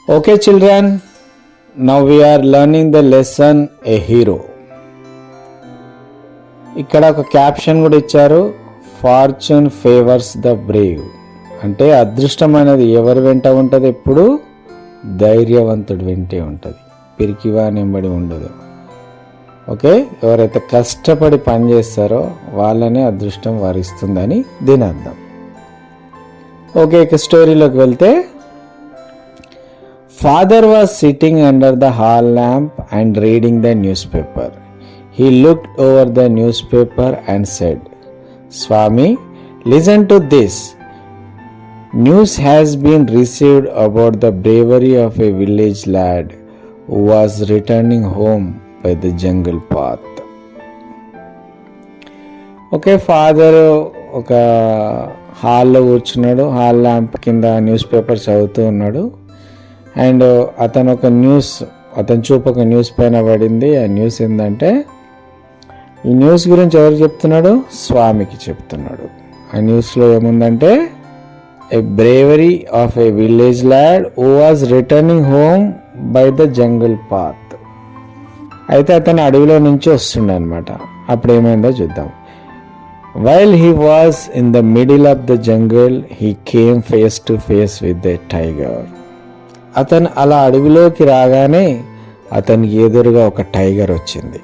Okay, children, now we are learning the lesson A Hero. ఇక్కడ ఒక caption కూడా ఇచ్చారు, ఫార్చ్యూన్ ఫేవర్స్ ద బ్రేవ్. అంటే అదృష్టమైనది ఎవరి వెంట ఉంటుంది? ఎప్పుడు ధైర్యవంతుడు వెంటే ఉంటుంది, పిరికివానెంబడి ఉండదు. ఓకే, ఎవరైతే కష్టపడి పని చేస్తారో వాళ్ళనే అదృష్టం వరిస్తుందని దీని అర్థం. ఓకే, ఇక స్టోరీలోకి వెళ్తే, Father was sitting under the hall lamp and reading the newspaper. He looked over the newspaper and said, Swami, listen to this. News has been received about the bravery of a village lad who was returning home by the jungle path. Okay, father ఒక హాల్లో కూర్చున్నాడు, hall lamp కింద news paper చదువుతూ ఉన్నాడు. And అతని చూపు ఒక news పైన పడింది. ఆ న్యూస్ ఏంటంటే, ఈ న్యూస్ గురించి ఎవరు చెప్తున్నాడు? స్వామికి చెప్తున్నాడు. ఆ న్యూస్లో ఏముందంటే, a bravery of a village lad who was returning home by the jungle path. అయితే అతను అడవిలో నుంచి వస్తుండే అనమాట. అప్పుడు ఏమైందో చూద్దాం. While he was in the middle of the jungle he came face to face with a tiger. అతను అలా అడవిలోకి రాగానే అతనికి ఎదురుగా ఒక టైగర్ వచ్చింది.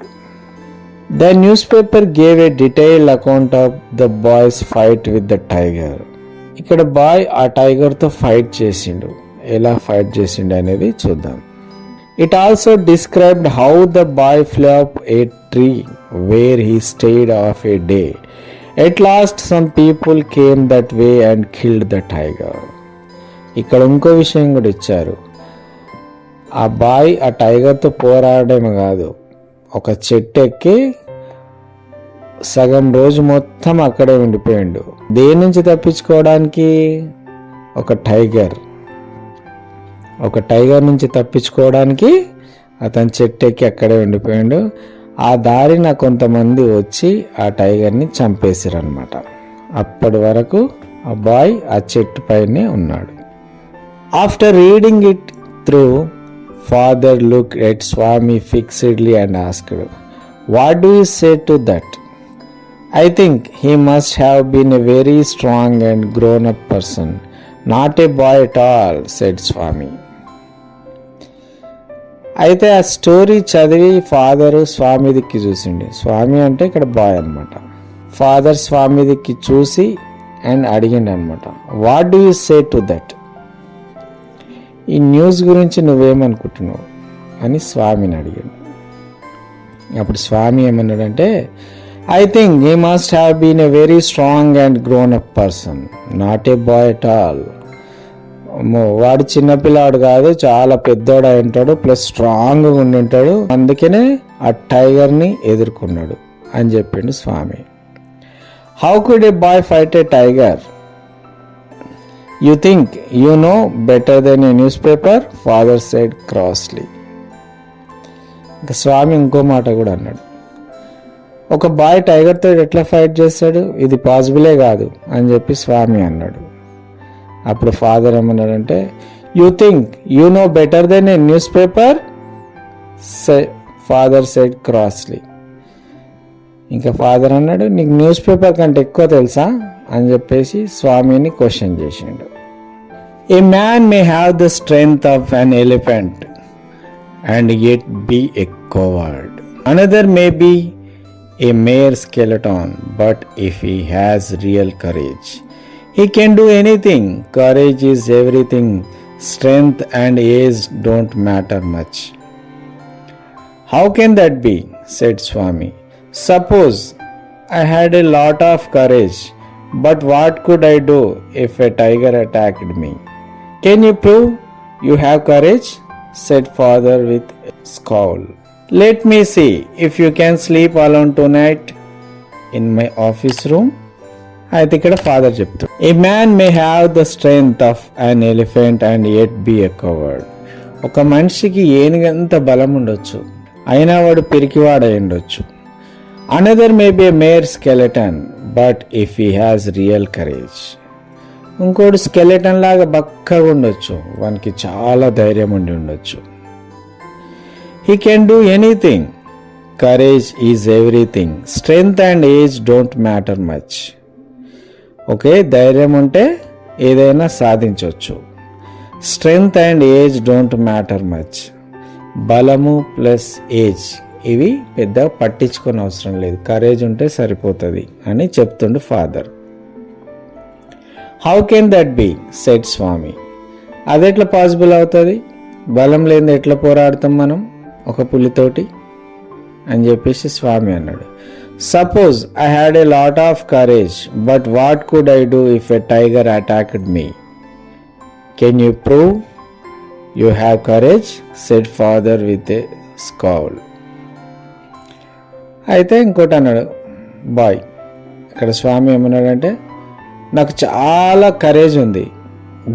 The newspaper gave a detailed account of the boy's fight with the tiger. ఇక్కడ boy ఆ టైగర్తో ఫైట్ చేసిండు. ఎలా ఫైట్ చేసిండు అనేది చూద్దాం. It also described how the boy flew up a tree where he stayed of a day. At last some people came that way and killed the tiger. ఇక్కడ ఇంకో విషయం కూడా ఇచ్చారు. ఆ బాయ్ ఆ టైగర్తో పోరాడమే కాదు, ఒక చెట్టు ఎక్కి సగం రోజు మొత్తం అక్కడే ఉండిపోయాడు. దేని నుంచి తప్పించుకోవడానికి? ఒక టైగర్ నుంచి తప్పించుకోవడానికి అతను చెట్టు ఎక్కి అక్కడే ఉండిపోయాడు. ఆ దారిన కొంతమంది వచ్చి ఆ టైగర్ని చంపేశారు అనమాట. అప్పటి వరకు ఆ బాయ్ ఆ చెట్టు పైనే ఉన్నాడు. After reading it through, father looked at Swami fixedly and asked, What do you say to that? I think he must have been a very strong and grown-up person, not a boy at all, said Swami. అయితే ఆ story చదివి father స్వామి దిక్కి చూసిండి. స్వామి అంటే ఇక్కడ bye అనమాట. Father స్వామి దిక్కి చూసి and అడిగిండు అనమాట, what do you say to that? ఈ న్యూస్ గురించి నువ్వేమనుకుంటున్నావు అని స్వామిని అడిగాడు. అప్పుడు స్వామి ఏమన్నాడంటే, I think he must have been a very strong and grown up person, not a boy at all. వాడు చిన్నపిల్లాడు కాదు, చాలా పెద్దోడు అయి ఉంటాడు, ప్లస్ స్ట్రాంగ్గా ఉండి ఉంటాడు, అందుకనే ఆ టైగర్ని ఎదుర్కొన్నాడు అని చెప్పిండు Swami. How could a boy fight a tiger? You think you know better than a newspaper? Father said crossly. ఇంకా స్వామి ఇంకో మాట కూడా అన్నాడు. ఒక బాయ్ టైగర్తో ఎట్లా ఫైట్ చేస్తాడు? ఇది పాసిబులే కాదు అని చెప్పి స్వామి అన్నాడు. అప్పుడు ఫాదర్ ఏమన్నాడంటే, you think you know better than a newspaper? Father said crossly. ఇంకా ఫాదర్ అన్నాడు, నీకు న్యూస్ పేపర్ కంటే ఎక్కువ తెలుసా అని చెప్పేసి స్వామిని క్వశ్చన్ చేసిండు. ఏ man may have the strength of an elephant and yet be a coward. Another may be a mere skeleton, but if he has real courage, he can do anything. Courage is everything. Strength and age don't matter much. How can that be? Said Swami. Suppose I had a lot of courage, but what could I do if a tiger attacked me? Can you prove you have courage? Said father with a scowl. Let me see if you can sleep alone tonight in my office room. అయితే ఇక్కడ father చెప్తాడు, ఏ man may have the strength of an elephant and yet be a coward. ఒక మనిషికి ఏనుగంత బలం ఉండొచ్చు, అయినా వాడు పిరికివాడై ఉండొచ్చు. Another may be a mere skeleton, but if he has real courage. ఇంకోటి స్కెలెటన్ లాగా బక్కగా ఉండొచ్చు, వానికి చాలా ధైర్యం ఉండి ఉండొచ్చు. He can do anything, courage is everything, strength and age don't matter much. Okay, ధైర్యం ఉంటే ఏదైనా సాధించవచ్చు. Strength and age don't matter much, బలము ప్లస్ ఏజ్ ఇవి పెద్ద పట్టించుకొని అవసరం లేదు, కరేజ్ ఉంటే సరిపోతుంది అని చెప్తుండు father. How can that be said Swami. అది ఎట్లా పాసిబుల్ అవుతుంది, బలం లేని ఎట్లా పోరాడతాం మనం ఒక పులితోటి అని చెప్పేసి స్వామి అన్నాడు. Suppose I had a lot of courage, but what could I do if a tiger attacked me? Can you prove you have courage, said father with a scowl. అయితే ఇంకోటి అన్నాడు బాయ్. ఇక్కడ స్వామి ఏమన్నాడంటే, నాకు చాలా కరేజ్ ఉంది,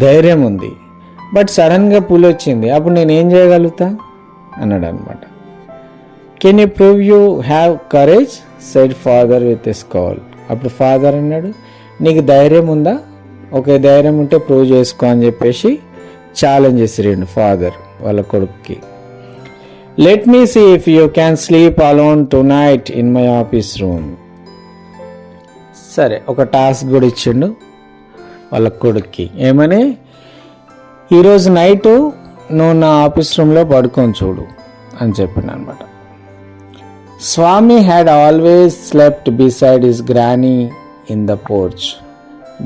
ధైర్యం ఉంది, బట్ సడన్గా పులి వచ్చింది, అప్పుడు నేను ఏం చేయగలుగుతా అన్నాడు అనమాట. Can you prove you have courage, said father with a scowl. అప్పుడు ఫాదర్ అన్నాడు, నీకు ధైర్యం ఉందా? ఓకే, ధైర్యం ఉంటే ప్రూవ్ చేసుకో అని చెప్పేసి ఛాలెంజ్ చేసిరిండు ఫాదర్ వాళ్ళ కొడుక్కి. Let me see if you can sleep alone tonight in my office room. సరే, ఒక టాస్క్ కూడా ఇచ్చిండు వాళ్ళ కొడుక్కి. ఏమని, ఈరోజు నైటు నువ్వు నా ఆఫీస్ రూమ్లో పడుకొని చూడు అని చెప్పిండు అనమాట. Swami had always slept beside his granny in the porch.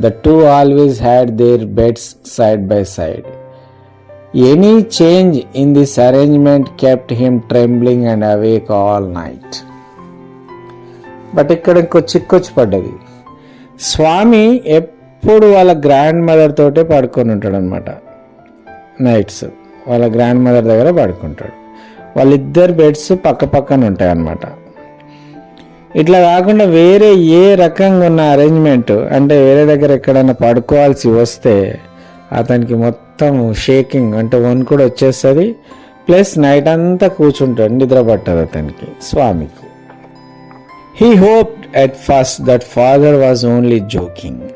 The two always had their beds side by side. Any change in this arrangement kept him trembling and awake all night. But ఇక్కడ ఇంకో చిక్కొచ్చి పడ్డది. స్వామి ఎప్పుడు వాళ్ళ grand mother తోటే పడుకొని ఉంటాడు అనమాట. Nights వాళ్ళ గ్రాండ్ మదర్ దగ్గర పడుకుంటాడు. వాళ్ళిద్దరు బెడ్స్ పక్క పక్కన ఉంటాయి అన్నమాట. ఇట్లా కాకుండా వేరే ఏ రకంగా ఉన్న అరేంజ్మెంట్, అంటే వేరే దగ్గర ఎక్కడైనా పడుకోవాల్సి వస్తే అతనికి మొత్తం షేకింగ్ అంటే వణుకుడు వచ్చేస్తుంది, ప్లస్ నైట్ అంతా కూర్చుంటాడు, నిద్ర పట్టదు అతనికి స్వామికి. He hoped at first that father was only joking.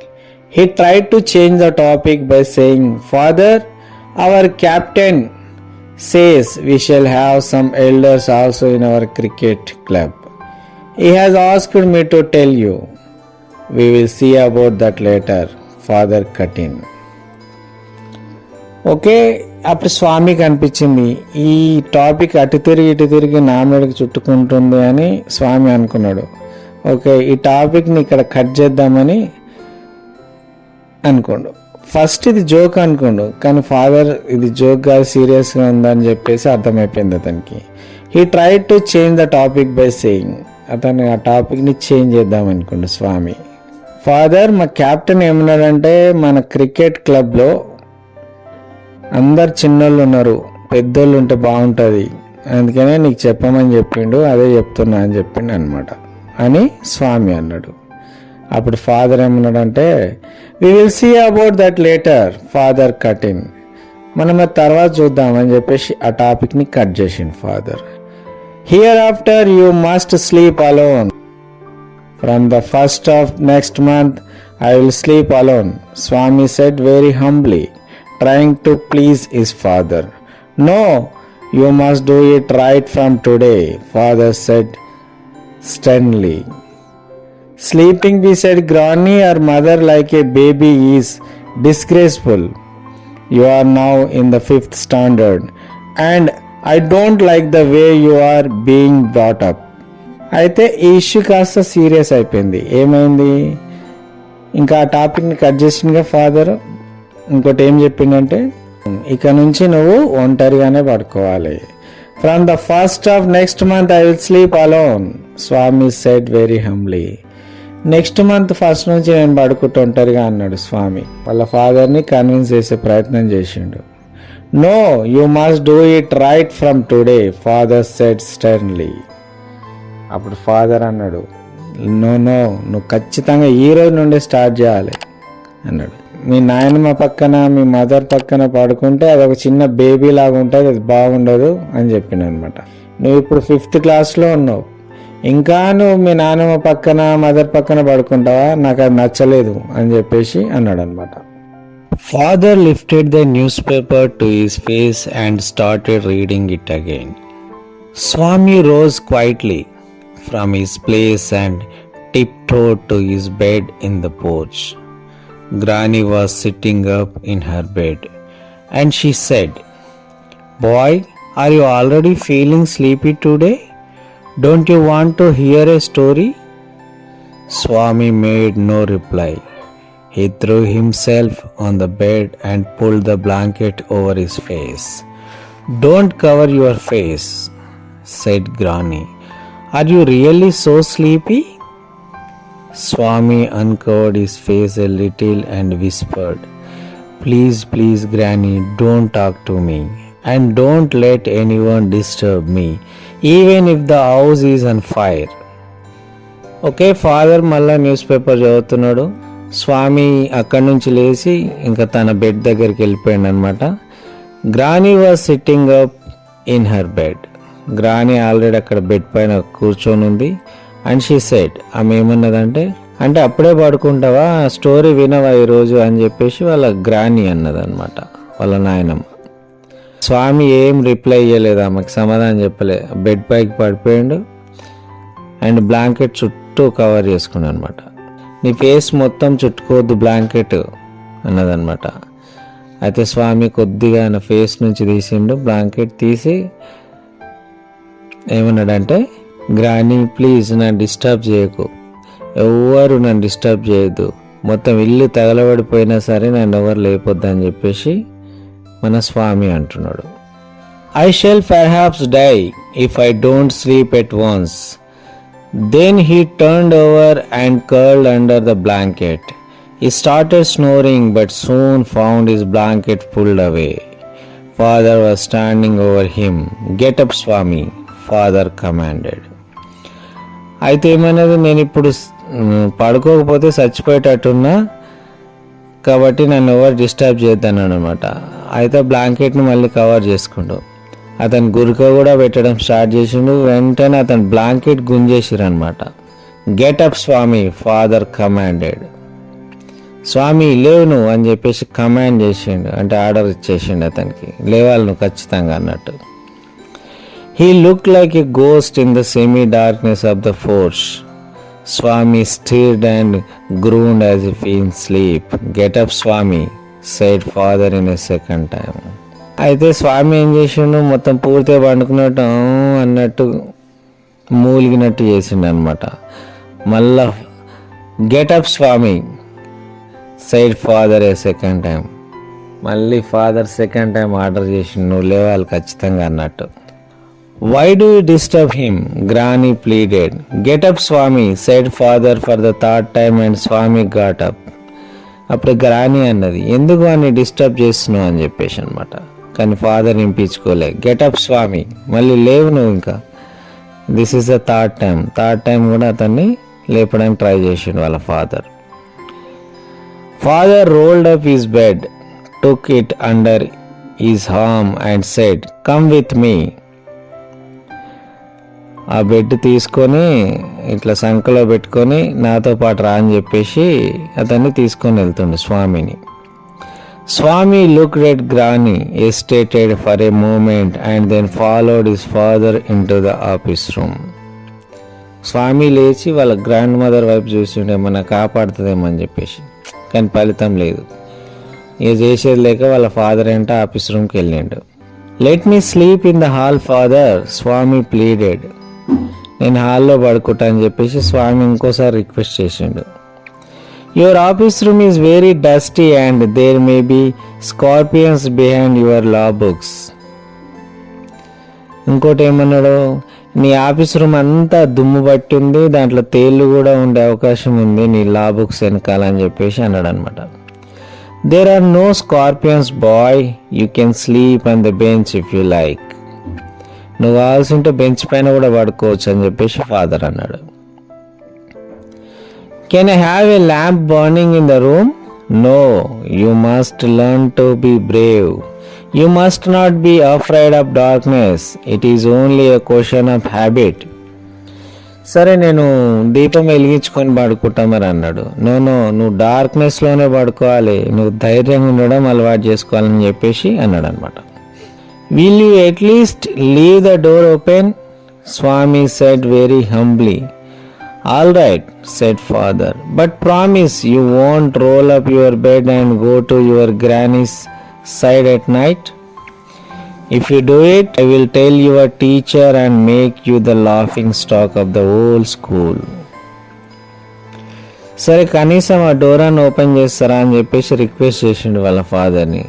He tried to change the topic by saying, father, our captain says we shall have some elders also in our cricket club. He has asked me to tell you. We will see about that later, father cut in. Okay, అప్పుడు స్వామికి అనిపించింది ఈ topic అటు తిరిగి నా మీదకి చుట్టుకుంటుంది అని స్వామి అనుకున్నాడు. ఓకే, ఈ టాపిక్ని ఇక్కడ కట్ చేద్దామని అనుకోండు. ఫస్ట్ ఇది జోక్ అనుకోండు, కానీ ఫాదర్ ఇది జోక్ కాదు, సీరియస్గా ఉందని చెప్పేసి అర్థమైపోయింది అతనికి. He tried to change the topic by saying. అతను ఆ టాపిక్ని చేంజ్ చేద్దాం అనుకోండు స్వామి. ఫాదర్, మా క్యాప్టెన్ ఏమన్నాడంటే, మన క్రికెట్ క్లబ్లో అందరు చిన్నోళ్ళు ఉన్నారు, పెద్దోళ్ళు ఉంటే బాగుంటుంది, అందుకనే నీకు చెప్పమని చెప్పిండు, అదే చెప్తున్నా అని చెప్పిండు అనమాట అని స్వామి అన్నాడు. అప్పుడు ఫాదర్ ఏమన్నాడంటే, we will see about that later, father cut in. మనం అది తర్వాత చూద్దామని చెప్పేసి ఆ టాపిక్ని కట్ చేసిండు father. Hereafter you must sleep alone. From the first of next month I will sleep alone, Swami said very humbly, trying to please his father. No, you must do it right from today, father said sternly. Sleeping beside granny or mother like a baby is disgraceful. You are now in the 5th standard and I don't like the way you are being brought up. అయితే ఈ issue కాస్త serious అయిపోయింది. ఏమైంది, ఇంకా ఆ టాపిక్ని cut చేసిందిగా father. ఇంకోటి ఏం చెప్పిండంటే, ఇక నుంచి నువ్వు ఒంటరిగానే పడుకోవాలి. From the first of next month I will sleep alone, Swami said very humbly. Next month first నుంచి నేను పడుకుంటూ ఒంటరిగా అన్నాడు స్వామి. వాళ్ళ ఫాదర్ని కన్విన్స్ చేసే ప్రయత్నం చేసిండు. No, you must do it right from today, father said sternly. అప్పుడు ఫాదర్ అన్నాడు, నో, నువ్వు ఖచ్చితంగా ఈ రోజు నుండి స్టార్ట్ చేయాలి అన్నాడు. మీ నాయనమ్మ పక్కన మీ మదర్ పక్కన పడుకుంటే అది ఒక చిన్న బేబీ లాగా ఉంటుంది, అది బాగుండదు అని చెప్పిన అనమాట. నువ్వు ఇప్పుడు 5th క్లాస్లో ఉన్నావు, ఇంకా నువ్వు మీ నాయనమ్మ పక్కన మదర్ పక్కన పడుకుంటావా, నాకు అది నచ్చలేదు అని చెప్పేసి అన్నాడు అనమాట. Father lifted the newspaper to his face and started reading it again. Swami rose quietly from his place and tiptoed to his bed in the porch. Granny was sitting up in her bed and she said, "Boy, are you already feeling sleepy today? Don't you want to hear a story?" Swami made no reply. He threw himself on the bed and pulled the blanket over his face. "Don't cover your face," said Granny. "Are you really so sleepy?" Swami uncovered his face a little and whispered, "Please, please, Granny, don't talk to me. And don't let anyone disturb me, even if the house is on fire." Okay, father మళ్ళా news paper చదువుతున్నాడు. స్వామి అక్కడి నుంచి లేచి ఇంకా తన bed దగ్గరికి వెళ్ళిపోయాడు అనమాట. Granny was sitting up in her bed. Granny already అక్కడ బెడ్ పైన కూర్చొని ఉంది. అండ్ షీ సెడ్, ఆమె ఏమన్నదంటే, అంటే అప్పుడే పడుకుంటావా, స్టోరీ వినవా ఈరోజు అని చెప్పేసి వాళ్ళ గ్రానీ అన్నదన్నమాట, వాళ్ళ నాయనమ్మ. స్వామి ఏం రిప్లై ఇవ్వలేదు, ఆమెకు సమాధానం చెప్పలే. బెడ్ పైకి పడిపోయాడు అండ్ బ్లాంకెట్ చుట్టూ కవర్ చేసుకున్నాడు అనమాట. "నీ ఫేస్ మొత్తం చుట్టుకోవద్దు బ్లాంకెట్" అన్నదన్నమాట. అయితే స్వామి కొద్దిగా ఆయన ఫేస్ నుంచి తీసిండు. బ్లాంకెట్ తీసి ఏమన్నాడంటే, "గ్రానీ, ప్లీజ్ నన్ను డిస్టర్బ్ చేయకు, ఎవరు నన్ను డిస్టర్బ్ చేయొద్దు, మొత్తం ఇల్లు తగలబడిపోయినా సరే నన్ను ఎవరు లేపొద్దు" అని చెప్పేసి మన స్వామి అంటున్నాడు. "I shall perhaps die if I don't sleep at once." Then he turned over and curled under the blanket. He started snoring but soon found his blanket pulled away. Father was standing over him. "Get up, Swami," Father commanded. అయితే ఏమన్నది, నేను ఇప్పుడు పడుకోకపోతే చచ్చిపోయేటట్టున్నా కాబట్టి నన్ను ఎవరు disturb చేద్దాను అనమాట. అయితే బ్లాంకెట్ని మళ్ళీ కవర్ చేసుకుంటూ అతను గురక కూడా పెట్టడం స్టార్ట్ చేసిండు. వెంటనే అతను బ్లాంకెట్ గుంజేసిరు అనమాట. "గెట్ అప్ స్వామి," ఫాదర్ కమాండెడ్. స్వామి లేవు నువ్వు అని చెప్పేసి కమాండ్ చేసిండు, అంటే ఆర్డర్ ఇచ్చేసిండు అతనికి, లేవాలి నువ్వు ఖచ్చితంగా అన్నట్టు. He looked like a ghost in the semi-darkness of the forge. Swami stirred and groaned as if in sleep. "Get up, Swami," said father in a second time. అయితే స్వామి ఏం చేసిండు, మొత్తం పూర్తిగా పండుకున్నట్టు అన్నట్టు మూలిగినట్టు చేసిండు అనమాట. మళ్ళా "గెట్ అప్ స్వామి," సైడ్ ఫాదర్ ఏ second time. మళ్ళీ ఫాదర్ సెకండ్ టైం ఆర్డర్ చేసిండు, నువ్వు లేవాలి ఖచ్చితంగా అన్నట్టు. "Why do you disturb him?" Granny pleaded. "Get up, Swami," said father for the third time and Swami got up. అప్పుడు గ్రానీ అన్నది, "ఎందుకు అని డిస్టర్బ్ చేస్తున్నావు" అని చెప్పేసి అనమాట. కానీ ఫాదర్ ఇంపించుకోలే. "గెట్ అప్ స్వామి," మళ్ళీ లేవు నువ్వు ఇంకా. This is the third time కూడా అతన్ని లేపడానికి ట్రై చేసిండు వాళ్ళ father. Father rolled up his bed, took it under his arm and said, "Come with me." ఆ బెడ్ తీసుకొని ఇట్లా సంకలో పెట్టుకొని నాతో పాటు రా అని చెప్పేసి అతన్ని తీసుకొని వెళ్తుండు స్వామిని. Swami looked at Granny, hesitated for a moment and then followed his father into the office room. స్వామి లేచి వాళ్ళ గ్రాండ్ మదర్ వైపు చూసిండే, ఏమన్నా కాపాడుతుందేమో అని చెప్పేసి. కానీ ఫలితం లేదు. ఇక చేసేది లేక వాళ్ళ ఫాదర్ ఏంటో ఆఫీస్ రూమ్కి వెళ్ళిండు. "Let me sleep in the hall father," Swami pleaded. నేను హాల్లో పడుకుంటా అని చెప్పేసి స్వామి ఇంకోసారి రిక్వెస్ట్ చేసిండు. "Your office room is very dusty and there may be scorpions behind your law books." ఇంకోటి ఏమన్నాడు, నీ ఆఫీస్ రూమ్ అంతా దుమ్ము పట్టి ఉంది, దాంట్లో తేళ్ళు కూడా ఉండే అవకాశం ఉంది నీ లా బుక్స్ వెనకాలని చెప్పేసి అన్నాడు అనమాట. "There are no scorpions, boy. You can sleep on the bench if you like." నువ్వు కావాల్సి ఉంటే బెంచ్ పైన కూడా పడుకోవచ్చు అని చెప్పేసి ఫాదర్ అన్నాడు. "Can I have a lamp burning in the room?" "No, you must learn to be brave. You must not be afraid of darkness. It is only a question of habit." సరే నేను దీపం వెలిగించుకొని పడుకుంటా మరి అన్నాడు. నువ్వు డార్క్నెస్లోనే పడుకోవాలి, నువ్వు ధైర్యంగా ఉండడం అలవాటు చేసుకోవాలని చెప్పేసి అన్నాడు అనమాట. Will you at least leave the door open, Swami said very humbly. All right said father, but promise you won't roll up your bed and go to your granny's side at night. If you do it, I will tell your teacher and make you the laughing stock of the whole school. సరే కనీసం ఆ డోరాన్ని open చేస్తారా అని చెప్పేసి request చేసిండు వాళ్ళ ఫాదర్ని.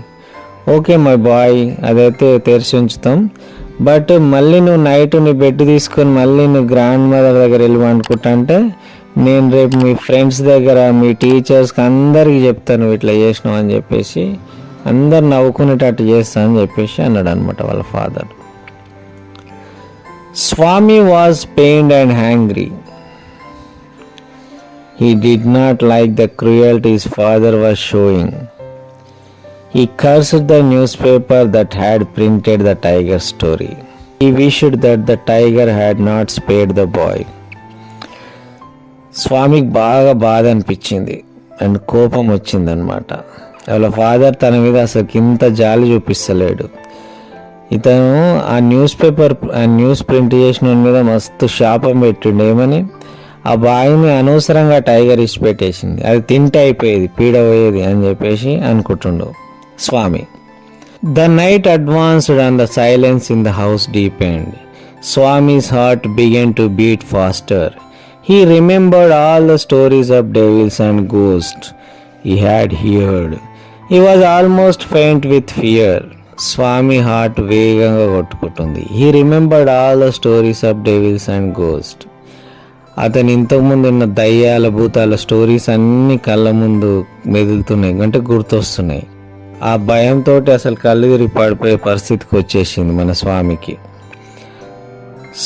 Okay my boy, అదైతే తెరిచి ఉంచుతాం, బట్ మళ్ళీ నువ్వు నైట్ నీ బెడ్ తీసుకొని మళ్ళీ నువ్వు గ్రాండ్ మదర్ దగ్గర వెళ్ళి అనుకుంటా అంటే నేను రేపు మీ ఫ్రెండ్స్ దగ్గర మీ టీచర్స్కి అందరికీ చెప్తాను నువ్వు ఇట్లా చేసినావు అని చెప్పేసి, అందరు నవ్వుకునేటట్టు చేస్తా అని చెప్పేసి అన్నాడు అనమాట వాళ్ళ father. Swami was pained and angry. He did not like the cruelty his father was showing. He cursed the newspaper that had printed the tiger story. He wished that the tiger had not spared the boy. స్వామికి బాగా బాధ అనిపించింది and కోపం వచ్చిందనమాట. వాళ్ళ father తన మీద అసలు ఇంత జాలి చూపిస్తలేడు. ఇతను ఆ న్యూస్ ప్రింట్ చేసిన మీద మస్తు శాపం పెట్టిండు. ఏమని, ఆ బాయిని అనవసరంగా టైగర్ ఇచ్చి పెట్టేసింది, అది తింటే అయిపోయేది, పీడ పోయేది అని చెప్పేసి అనుకుంటుండు Swami. The night advanced and the silence in the house deepened. Swami's heart began to beat faster. He remembered all the stories of devils and ghosts he had heard. He was almost faint with fear. Swami heart వేగంగా కొట్టుకుంటుంది. He remembered all the stories of devils and ghosts. అతను ఇంతకుముందు ఉన్న దయ్యాల భూతాల stories అన్నీ కళ్ళ ముందు మెదులుతున్నాయి, అంటే గుర్తొస్తున్నాయి. ఆ భయంతో అసలు కళ్ళు తిరిగి పడిపోయే పరిస్థితికి వచ్చేసింది మన స్వామికి.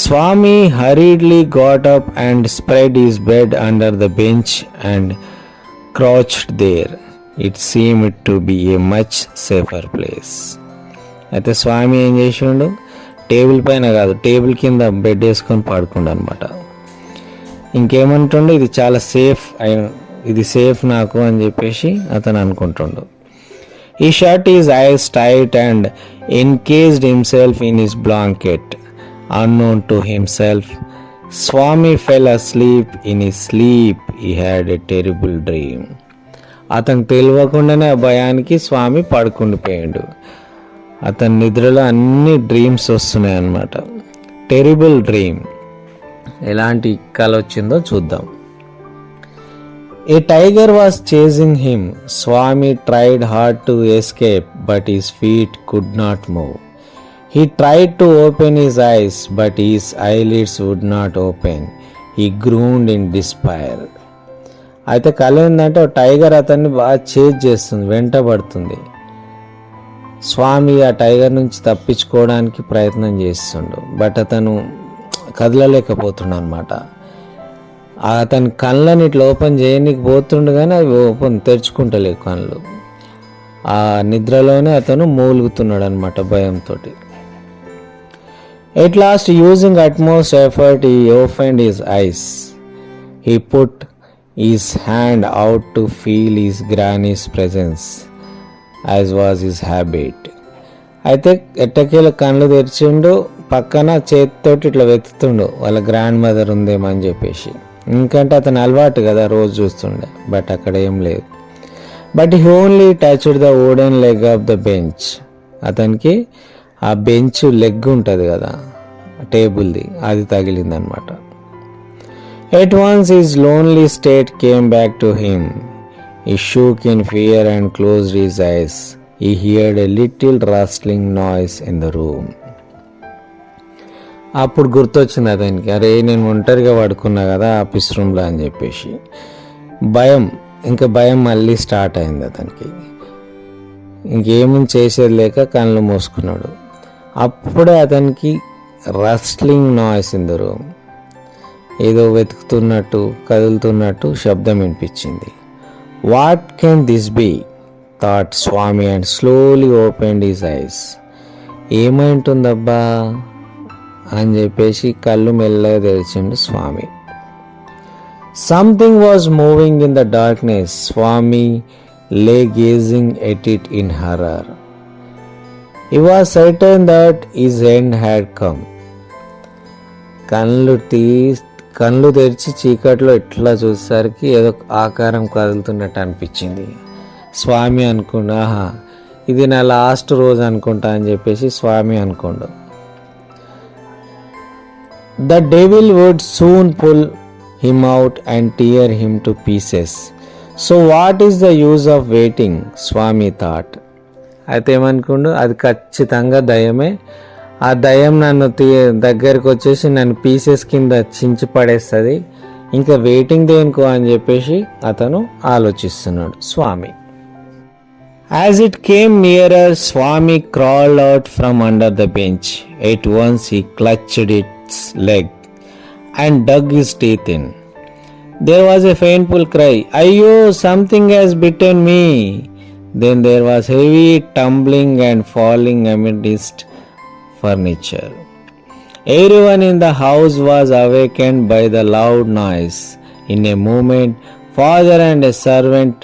స్వామి hurriedly got up and spread his bed under the bench and crouched there. It seemed to be a much safer place. అయితే స్వామి ఏం చేసిండు, టేబుల్ పైన కాదు టేబుల్ కింద బెడ్ వేసుకొని పడుకుండు అనమాట. ఇంకేమంటుండు, ఇది చాలా సేఫ్, ఇది సేఫ్ నాకు అని చెప్పేసి అతను అనుకుంటుండు. He shut his eyes tight and encased himself in his blanket. Unknown to himself, Swami fell asleep. In his sleep, he had a terrible dream. అతను తెలియకుండానే ఆ భయానికి స్వామి పడుకుండిపోయాడు. అతని నిద్రలో అన్ని డ్రీమ్స్ వస్తున్నాయి అన్నమాట. Terrible dream. ఎలాంటి కల వచ్చిందో చూద్దాం. A tiger was chasing him. Swami tried hard to escape, but his feet could not move. He tried to open his eyes, but his eyelids would not open. He groaned in despair. అయితే కళ ఏంటంటే tiger అతన్ని బాగా chase చేస్తుంది, వెంటబడుతుంది. స్వామి ఆ tiger నుంచి తప్పించుకోవడానికి ప్రయత్నం చేస్తుండు, బట్ అతను కదలలేకపోతుండు అనమాట. అతని కళ్ళని ఇట్లా ఓపెన్ చేయడానికి పోతుండు కానీ అవి తెరుచుకుంటలేవు కళ్ళు. ఆ నిద్రలోనే అతను మూలుగుతున్నాడు అనమాట భయంతో. At last, using utmost effort, he opened his eyes. He put his hand out to feel his granny's presence, as was his habit. అయితే ఎట్టకేల కళ్ళు తెరిచిండు, పక్కన చేతితోటి ఇట్లా వెతుకుతుండు వాళ్ళ గ్రాండ్ మదర్ ఉందేమో అని చెప్పేసి. ఎందుకంటే అతను అలవాటు కదా, రోజు చూస్తుండే, బట్ అక్కడ ఏం లేదు. But he only touched the wooden leg of the bench. అతనికి ఆ బెంచ్ లెగ్ ఉంటుంది కదా టేబుల్ది, అది తగిలిందనమాట. At once his lonely state came back to him. He shook in fear and closed his eyes. He heard a little rustling noise in the room. అప్పుడు గుర్తొచ్చింది అతనికి, అరే నేను ఒంటరిగా పడుకున్నా కదా ఆఫీస్ రూమ్లో అని చెప్పేసి. భయం మళ్ళీ స్టార్ట్ అయింది అతనికి. ఇంకేమీ చేసేది లేక కళ్ళు మూసుకున్నాడు. అప్పుడే అతనికి rustling noise in the room, ఏదో వెతుకుతున్నట్టు కదులుతున్నట్టు శబ్దం వినిపించింది. What can this be thought Swami and slowly opened his eyes. ఏమైంటుందబ్బా అని చెప్పేసి కళ్ళు మెల్లగా తెరిచిండు స్వామి. Something was moving in the darkness. Swami lay gazing at it in horror. He was certain that his end had come. కళ్ళు తెరిచి చీకట్లో ఇట్లా చూసేసరికి ఏదో ఆకారం కదులుతున్నట్టు అనిపించింది. స్వామి అనుకుండు, ఆహా ఇది నా లాస్ట్ రోజు అనుకుంటా అని చెప్పేసి స్వామి అనుకోండు. The devil would soon pull him out and tear him to pieces. So what is the use of waiting, Swami thought. అయితే ఏమనుకుండు, అది ఖచ్చితంగా దయ్యమే, ఆ దయ్యం నన్ను దగ్గరికి వచ్చేసి నన్ను పీసెస్ కింద చించి పడేస్తుంది, ఇంకా వెయిటింగ్ దేనికో అని చెప్పేసి అతను ఆలోచిస్తున్నాడు Swami. As it came nearer, Swami crawled out from under the bench. At once he clutched its leg and dug his teeth in. There was a painful cry. Ayyo, something has bitten me. Then there was heavy tumbling and falling amidst furniture. Everyone in the house was awakened by the loud noise. In a moment, father and a servant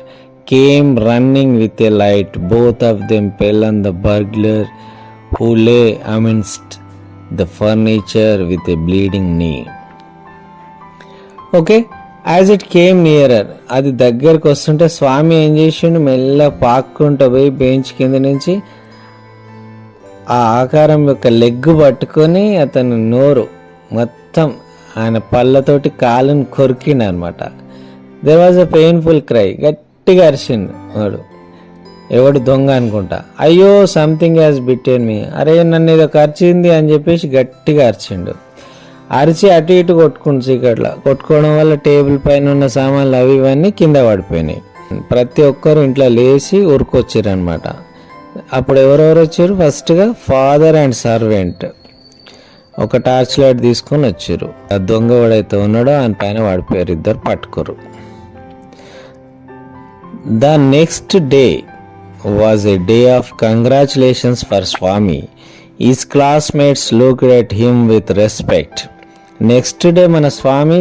came running with a light. Both of them fell on the burglar, who lay amidst the furniture with a bleeding knee. Okay? As it came nearer, అది దగ్గరకు వస్తుంటే స్వామి ఏం చేసిండు, మెల్ల పాక్కుంటూ పోయి bench కింద నుంచి ఆ ఆకారం యొక్క లెగ్ పట్టుకొని అతను నోరు మొత్తం ఆయన పళ్ళతోటి కాలుని కొరికిండు అనమాట. There was a painful cry. గట్టిగా అరిచిండు వాడు, ఎవడు దొంగ అనుకుంటా. అయ్యో సంథింగ్ హ్యాస్ బిట్టెన్ మీ, అరే నన్ను ఏదో ఖర్చింది అని చెప్పేసి గట్టిగా అరిచిండు. అరిచి అటు ఇటు కొట్టుకుంటు చీకట్లా కొట్టుకోవడం వల్ల టేబుల్ పైన ఉన్న సామాన్లు అవి ఇవన్నీ కింద పడిపోయినాయి. ప్రతి ఒక్కరు ఇంట్లో లేచి ఉరుకొచ్చారు అనమాట. అప్పుడు ఎవరెవరు వచ్చారు, ఫస్ట్గా ఫాదర్ అండ్ సర్వెంట్ ఒక టార్చ్ లైట్ తీసుకొని వచ్చారు. ఆ దొంగ వాడైతే ఉన్నాడో ఆయన పైన పడిపోయారు, ఇద్దరు పట్టుకోరు. The next day was a day of congratulations for Swami. His classmates looked at him with respect. Next day మన స్వామి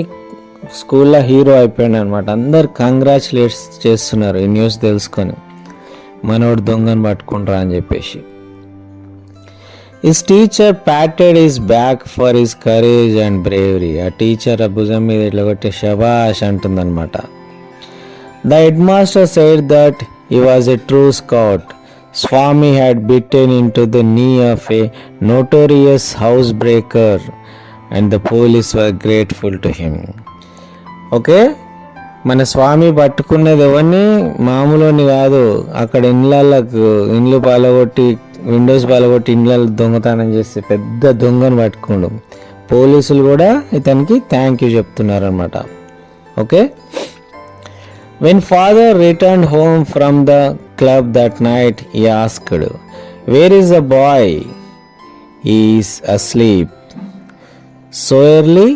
స్కూల్లో హీరో అయిపోయాడు అనమాట. అందరు కంగ్రాచులేట్స్ చేస్తున్నారు ఈ న్యూస్ తెలుసుకొని, మనోడు దొంగను పట్టుకుంటారా అని చెప్పేసి. His teacher patted his back for his courage and bravery. ఆ టీచర్ ఆ భుజం మీద ఇట్లా కొట్టి శబాష్ అంటుందన్నమాట. The headmaster said that he was a true scout. Swami had bitten into the knee of a notorious housebreaker and the police were grateful to him. Okay, మన స్వామి పట్టుకున్నది ఎవరిని, మామూలుని కాదు. అక్కడ ఇండ్లు పాలగొట్టి విండోస్ పాలగొట్టి ఇండ్లలో దొంగతనం చేస్తే పెద్ద దొంగను పట్టుకోండు. పోలీసులు కూడా ఇతనికి థ్యాంక్ యూ చెప్తున్నారు అనమాట. Okay, when father returned home from the club that night, he asked, where is the boy? He is asleep. So early?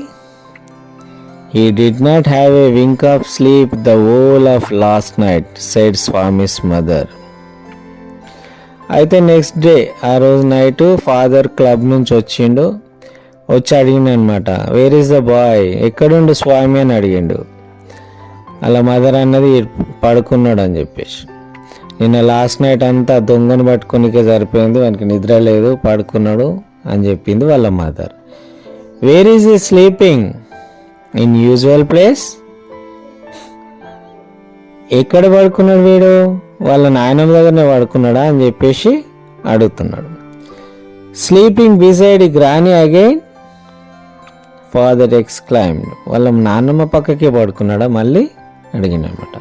He did not have a wink of sleep the whole of last night, said Swami's mother. అయితే next day ఆ రోజు night father club నుంచి వచ్చి అడిగిండు అనమాట, where is the boy, ఎక్కడుండు స్వామి అని అడిగిండు. అలా మదర్ అన్నది పడుకున్నాడు అని చెప్పేసి. నిన్న లాస్ట్ నైట్ అంతా దొంగను పట్టుకునికే సరిపోయింది, వానికి నిద్ర లేదు, పడుకున్నాడు అని చెప్పింది వాళ్ళ మదర్. వేర్ ఈజ్ ఈ స్లీపింగ్? In usual place. ఎక్కడ పడుకున్నాడు వీడు? వాళ్ళ నాయనమ్మ దగ్గరనే పడుకున్నాడా అని చెప్పేసి అడుగుతున్నాడు. Sleeping beside granny again, father exclaimed. వాళ్ళ నాన్నమ్మ పక్కకే పడుకున్నాడా మళ్ళీ అడిగినమాట.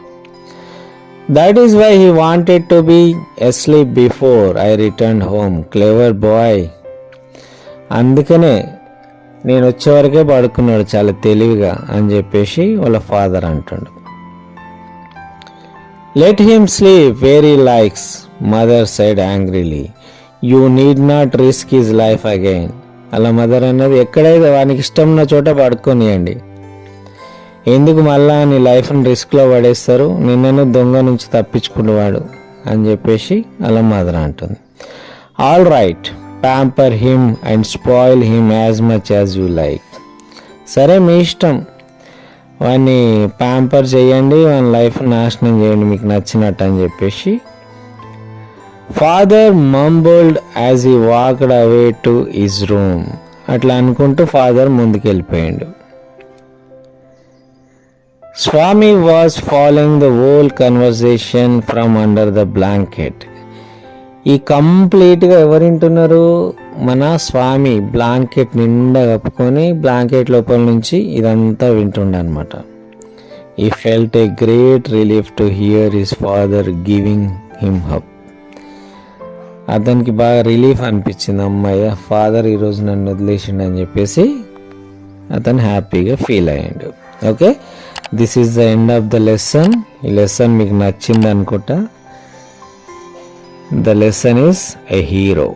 That is why he wanted to be asleep before I return home. Clever boy. అందుకనే నేను వచ్చే వరకే పడుకున్నాడు చాలా తెలివిగా అని చెప్పేసి వాళ్ళ ఫాదర్ అంటాడు. Let him sleep where he likes, mother side angrily. You need not risk his life again. అలా మదర్ అన్నది, ఎక్కడైతే వానికి ఇష్టం ఉన్న చోట పడుకోనియండి, ఎందుకు మళ్ళా నీ లైఫ్ని రిస్క్లో పడేస్తారు, నిన్ననే దొంగ నుంచి తప్పించుకునేవాడు అని చెప్పేసి అలా మదర్ అంటుంది. All right, pamper him and spoil him as much as you like. సరే మీ ఇష్టం, వాడిని ప్యాంపర్ చేయండి, వాని లైఫ్ నాశనం చేయండి మీకు నచ్చినట్టు అని చెప్పేసి. Father mumbled as he walked away to his room. అట్లా అనుకుంటూ ఫాదర్ ముందుకెళ్ళిపోయాడు. Swami was following the whole conversation from under the blanket. ఈ కంప్లీట్గా ఎవరు వింటున్నారు? మన స్వామి బ్లాంకెట్ నిండా కప్పుకొని బ్లాంకెట్ లోపల నుంచి ఇదంతా వింటుండనమాట. ఈ felt a great relief to hear his father giving him hop. అతనికి బాగా రిలీఫ్ అనిపించింది, అమ్మాయి ఫాదర్ ఈరోజు నన్ను వదిలేసిండు అని చెప్పేసి అతను హ్యాపీగా ఫీల్ అయ్యాడు. Okay, this is the end of the lesson. ఈ లెసన్ మీకు నచ్చింది అనుకుంటా. The lesson is a hero.